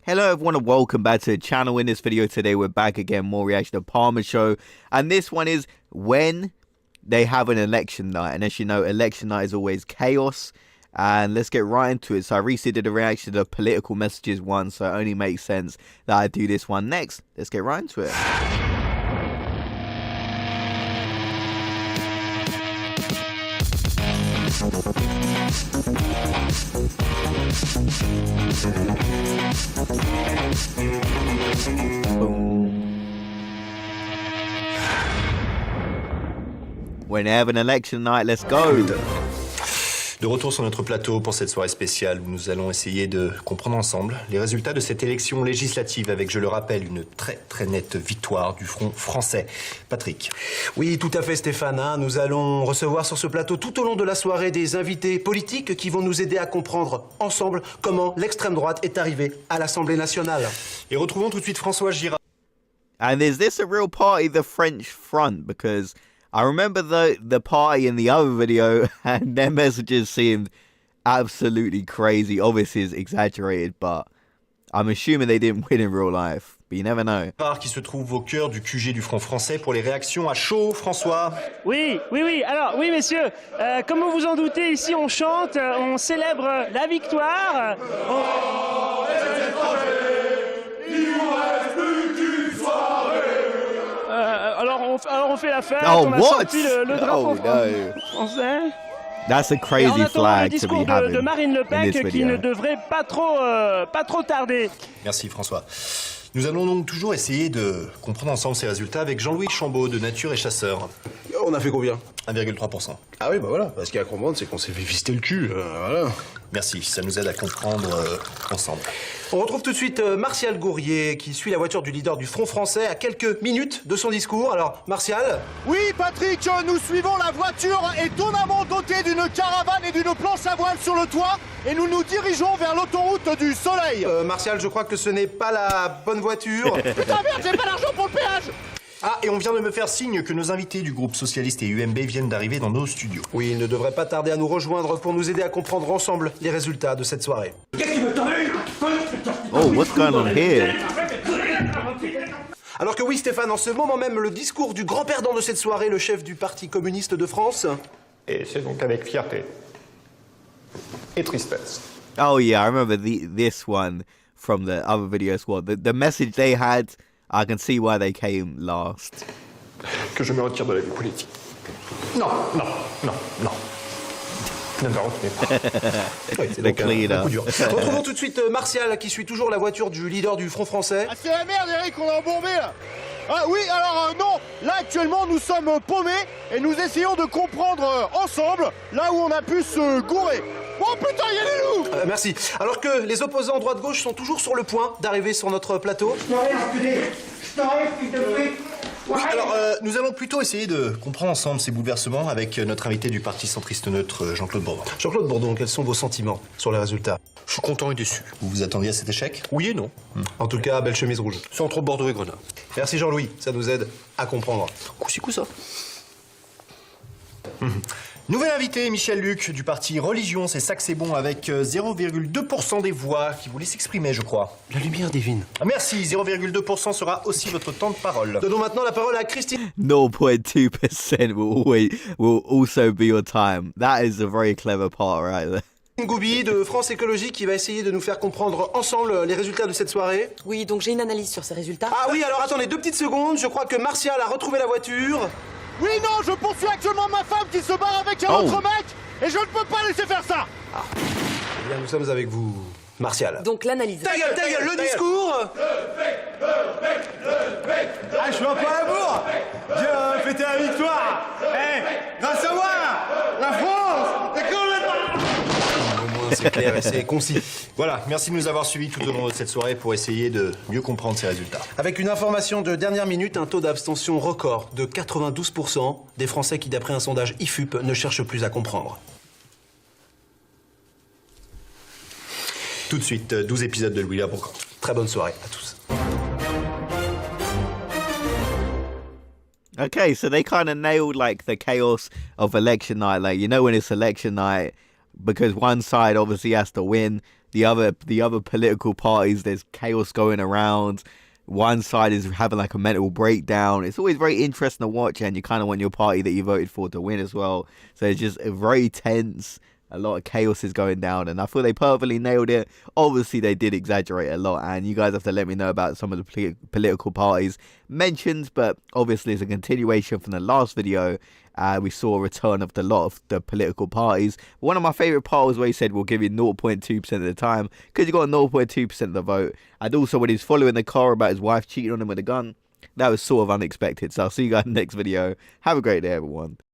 Hello everyone and welcome back to the channel. In this video today we're back again, more reaction to Parma Show, and this one is when they have an election night. And as you know, election night is always chaos, and let's get right into it. So I recently did a reaction to political messages one, so it only makes sense that I do this one next. Let's get right into it. Boom. When they have an election night, let's go. De retour sur notre plateau pour cette soirée spéciale où nous allons essayer de comprendre ensemble les résultats de cette élection législative avec, je le rappelle, une très nette victoire du Front français. Patrick. Oui, tout à fait Stéphane. Nous allons recevoir sur ce plateau tout au long de la soirée des invités politiques qui vont nous aider à comprendre ensemble comment l'extrême droite est arrivée à l'Assemblée nationale. Et retrouvons tout de suite François Girard. And is this a real party, the French Front? Because I remember the party in the other video and their messages seemed absolutely crazy. Obviously it's exaggerated, but I'm assuming they didn't win in real life. But you never know. Qui se trouve au cœur du QG du Front français pour les réactions à chaud, François. Oui. Alors, oui, messieurs, comme vous vous en doutez, ici on chante, on célèbre la victoire. Alors on fait la fête, on a sorti le drapeau français. That's a crazy flag to be having de Marine Le Pen qui ne devrait pas trop tarder. Merci François. Nous allons donc toujours essayer de comprendre ensemble ces résultats avec Jean-Louis Chambaud de Nature et Chasseur. On a fait combien? 1,3%. Ah oui, bah voilà, parce qu'il y a à comprendre, c'est qu'on s'est fait fister le cul, voilà. Merci, ça nous aide à comprendre ensemble. On retrouve tout de suite Martial Gourrier, qui suit la voiture du leader du Front français à quelques minutes de son discours. Alors, Martial? Oui, Patrick, nous suivons la voiture étonnamment dotée d'une caravane et d'une planche à voile sur le toit, et nous nous dirigeons vers l'autoroute du Soleil. Martial, je crois que ce n'est pas la bonne voiture. Putain merde, j'ai pas l'argent pour le péage. Ah, et on vient de me faire signe que nos invités du groupe socialiste et UMB viennent d'arriver dans nos studios. Oui, ils ne devraient pas tarder à nous rejoindre pour nous aider à comprendre ensemble les résultats de cette soirée. Oh, what's going on here? Alors que oui, Stéphane, en ce moment même, le discours du grand perdant de cette soirée, le chef du Parti communiste de France. Et c'est donc avec fierté et tristesse. Oh yeah, I remember this one from the other video as well. The message they had, I can see why they came last. Que je me retire de la vie politique. Non. Ne me retenez pas. Oui, c'est donc un coup dur. Retrouvons tout de suite Martial, qui suit toujours la voiture du leader du Front français. Ah, c'est la merde, Eric, on est embourbé là. Ah oui, alors non, là actuellement nous sommes paumés et nous essayons de comprendre ensemble là où on a pu se gourer. Oh putain, il y a des loups. Merci. Alors que les opposants droite-gauche sont toujours sur le point d'arriver sur notre plateau. Je t'arrête, fils de fric. Oui, alors nous allons plutôt essayer de comprendre ensemble ces bouleversements avec notre invité du Parti centriste neutre, Jean-Claude Bourdon. Jean-Claude Bourdon, quels sont vos sentiments sur les résultats? Je suis content et déçu. Vous vous attendiez à cet échec? Oui et non. En tout cas, belle chemise rouge. C'est entre Bordeaux et Grenoble. Merci Jean-Louis, ça nous aide à comprendre. Coup-ci, coup-ça. Nouvel invité, Michel Luc, du parti Religion, c'est ça que c'est bon, avec 0,2% des voix qui voulaient s'exprimer, je crois. La lumière divine. Ah, merci, 0,2% sera aussi votre temps de parole. Donnons maintenant la parole à Christine. 0.2% will also be your time. That is a very clever part right there. Goubi de France Écologie qui va essayer de nous faire comprendre ensemble les résultats de cette soirée. Oui, donc j'ai une analyse sur ces résultats. Ah oui, alors attendez 2 petites secondes, je crois que Martial a retrouvé la voiture. Oui, non, je poursuis actuellement ma femme qui se barre avec un autre mec et je ne peux pas laisser faire ça. Eh bien, nous sommes avec vous, Martial. Donc l'analyse. Ta gueule, le discours. Ah, je suis un peu à la bourre. J'ai fêté la victoire. Grâce à moi, la France est complètement... Au moins, c'est clair et c'est concis. Voilà, merci de nous avoir suivis tout au long de cette soirée pour essayer de mieux comprendre ces résultats. Avec une information de dernière minute, un taux d'abstention record de 92% des Français qui, d'après un sondage IFUP, ne cherchent plus à comprendre. Tout de suite, 12 épisodes de Louis Labrocante. Très bonne soirée à tous. Okay, so they kind of nailed like the chaos of election night. Like, you know, when it's election night, because one side obviously has to win, the other political parties. There's chaos going around. One side is having like a mental breakdown. It's always very interesting to watch, and you kind of want your party that you voted for to win as well. So it's just very tense. A lot of chaos is going down, and I feel they perfectly nailed it. Obviously, they did exaggerate a lot, and you guys have to let me know about some of the political parties mentioned, but obviously it's a continuation from the last video. We saw a return of a lot of the political parties. One of my favourite parts was where he said we'll give you 0.2% of the time, because you got 0.2% of the vote. And also when he's following the car about his wife cheating on him with a gun, that was sort of unexpected. So I'll see you guys in the next video. Have a great day, everyone.